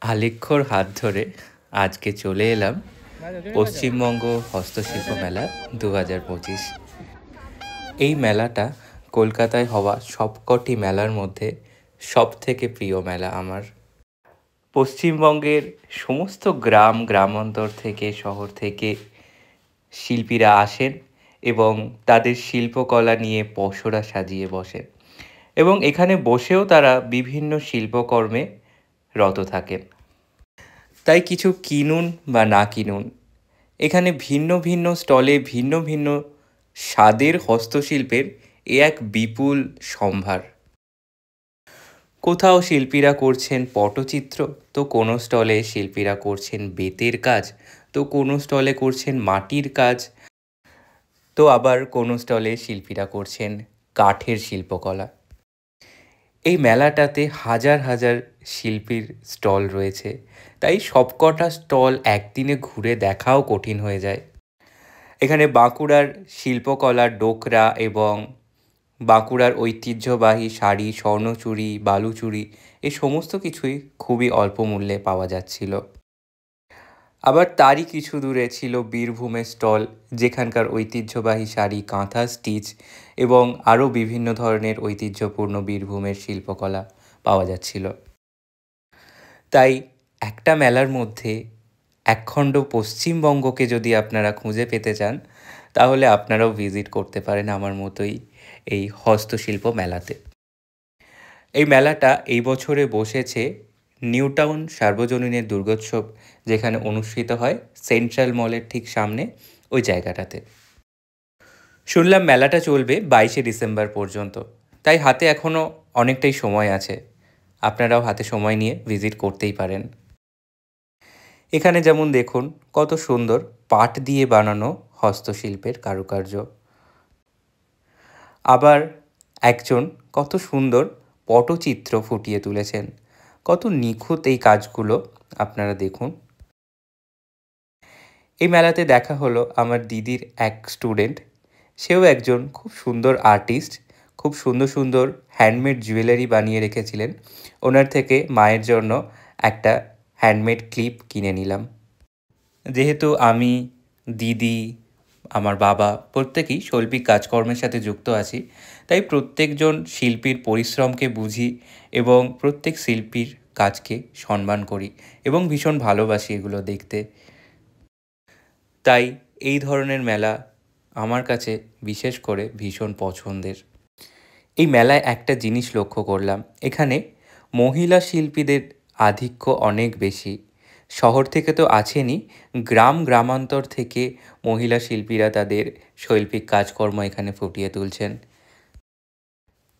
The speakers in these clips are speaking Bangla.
আলেখ্যর হাত ধরে আজকে চলে এলাম পশ্চিমবঙ্গ হস্তশিল্প মেলা 2025। এই মেলাটা কলকাতায় হওয়া সবকটি মেলার মধ্যে সবথেকে প্রিয় মেলা আমার। পশ্চিমবঙ্গের সমস্ত গ্রাম গ্রামান্তর থেকে শহর থেকে শিল্পীরা আসেন এবং তাদের শিল্পকলা নিয়ে পসরা সাজিয়ে বসেন এবং এখানে বসেও তারা বিভিন্ন শিল্পকর্মে রত থাকেন। তাই কিছু কিনুন বা না কিনুন, এখানে ভিন্ন ভিন্ন স্টলে ভিন্ন ভিন্ন স্বাদের হস্তশিল্পের এক বিপুল সম্ভার। কোথাও শিল্পীরা করছেন পটচিত্র, তো কোনো স্টলে শিল্পীরা করছেন বেতের কাজ, তো কোনো স্টলে করছেন মাটির কাজ, তো আবার কোনো স্টলে শিল্পীরা করছেন কাঠের শিল্পকলা। এই মেলাটাতে হাজার হাজার শিল্পীর স্টল রয়েছে, তাই সবকটা স্টল একদিনে ঘুরে দেখাও কঠিন হয়ে যায়। এখানে বাঁকুড়ার শিল্পকলার ডোকরা এবং বাঁকুড়ার ঐতিহ্যবাহী শাড়ি, স্বর্ণচুড়ি, বালুচুড়ি এই সমস্ত কিছুই খুবই অল্প মূল্যে পাওয়া যাচ্ছিল। আবার তারই কিছু দূরে ছিল বীরভূমের স্টল, যেখানকার ঐতিহ্যবাহী শাড়ি, কাঁথা স্টিচ এবং আরও বিভিন্ন ধরনের ঐতিহ্যপূর্ণ বীরভূমের শিল্পকলা পাওয়া যাচ্ছিল। তাই একটা মেলার মধ্যে একখণ্ড পশ্চিমবঙ্গকে যদি আপনারা খুঁজে পেতে চান, তাহলে আপনারাও ভিজিট করতে পারেন আমার মতোই এই হস্তশিল্প মেলাতে। এই মেলাটা এই বছরে বসেছে নিউ টাউন সার্বজনীনের দুর্গোৎসব যেখানে অনুষ্ঠিত হয় সেন্ট্রাল মলের ঠিক সামনে ওই জায়গাটাতে। শুনলাম মেলাটা চলবে 22শে ডিসেম্বর পর্যন্ত, তাই হাতে এখনও অনেকটাই সময় আছে। আপনারাও হাতে সময় নিয়ে ভিজিট করতেই পারেন। এখানে যেমন দেখুন কত সুন্দর পাট দিয়ে বানানো হস্তশিল্পের কারুকার্য। আবার একজন কত সুন্দর পটচিত্র ফুটিয়ে তুলেছেন, কত নিখুঁত এই কাজগুলো আপনারা দেখুন। এই মেলাতে দেখা হলো আমার দিদির এক স্টুডেন্ট, সেও একজন খুব সুন্দর আর্টিস্ট, খুব সুন্দর সুন্দর হ্যান্ডমেড জুয়েলারি বানিয়ে রেখেছিলেন। ওনার থেকে মায়ের জন্য একটা হ্যান্ডমেড ক্লিপ কিনে নিলাম। যেহেতু আমি, দিদি, আমার বাবা প্রত্যেকেই শৈল্পিক কাজকর্মের সাথে যুক্ত আছি, তাই প্রত্যেকজন শিল্পীর পরিশ্রমকে বুঝি এবং প্রত্যেক শিল্পীর কাজকে সম্মান করি এবং ভীষণ ভালোবাসি এগুলো দেখতে। তাই এই ধরনের মেলা আমার কাছে বিশেষ করে ভীষণ পছন্দের। এই মেলায় একটা জিনিস লক্ষ্য করলাম, এখানে মহিলা শিল্পীদের আধিক্য অনেক বেশি। শহর থেকে তো আছেনই, গ্রাম গ্রামান্তর থেকে মহিলা শিল্পীরা তাদের শৈল্পিক কাজকর্ম এখানে ফুটিয়ে তুলছেন।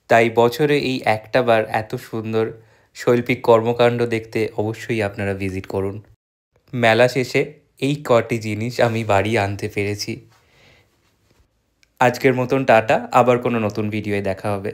তাই বছরে এই একটা বার এত সুন্দর শৈল্পিক কর্মকাণ্ড দেখতে অবশ্যই আপনারা ভিজিট করুন। মেলা শেষে এই কটি জিনিস আমি বাড়ি আনতে পেরেছি। আজকের মতন টাটা, আবার কোনো নতুন ভিডিওয়ে দেখা হবে।